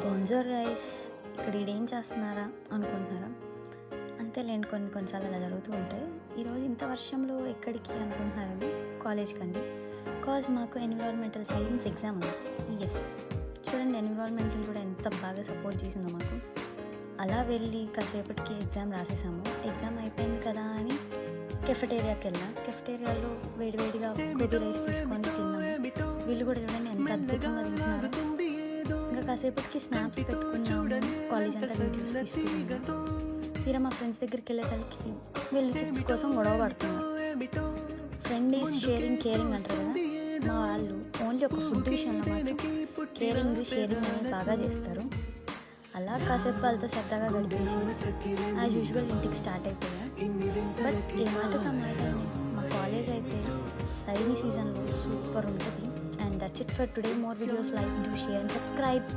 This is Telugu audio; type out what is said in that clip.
గోంజూర రైస్ ఇక్కడ ఈడేం చేస్తున్నారా అనుకుంటున్నారా? అంతేలేండి, కొన్నిసార్లు అలా జరుగుతూ ఉంటాయి. ఈరోజు ఇంత వర్షంలో ఎక్కడికి అనుకుంటున్నారేమో, కాలేజ్కి అండి. మాకు ఎన్విరాన్మెంటల్ సైన్స్ ఎగ్జామ్ ఉంది. ఎస్, చూడండి ఎన్విరాన్మెంటల్ కూడా ఎంత బాగా సపోర్ట్ చేసిందో మాకు. అలా వెళ్ళి కాసేపటికి ఎగ్జామ్ రాసేసాము. ఎగ్జామ్ అయిపోయింది కదా అని కెఫెటేరియాకి వెళ్ళాం. కెఫెటేరియాలో వేడివేడిగా గోబీ రైస్ తీసుకొని తిన్నాము. వీళ్ళు కూడా చూడండి ఎంత అద్భుతంగా తింటున్నారు. ఇంకా కాసేపటికి స్నాప్స్ పెట్టుకున్నాము, కాలేజ్ అంతా వీడియోస్ తీసుకున్నాము. తీరా మా ఫ్రెండ్స్ దగ్గరికి వెళ్ళేసరికి వీళ్ళు చిప్స్ కోసం గొడవ పడుతున్నారు. ఫ్రెండ్ ఈజ్ షేరింగ్ కేరింగ్ అంటారు కదా, మా వాళ్ళు ఓన్లీ ఒక ఫుడ్ విషయంలో మాత్రం కేరింగ్ షేరింగ్ అనేది బాగా చేస్తారు. అలా కాసేపు వాళ్ళతో సరదాగా గడిపేసి యాజ్ యూజువల్ ఇంటికి స్టార్ట్ అయిపోయా. బట్ ఏ మాటకు ఆ మాట, మా కాలేజ్ అయితే రైనీ సీజన్లో సూపర్ ఉంటుంది. And that's it for today. More videos, like, do, share and subscribe.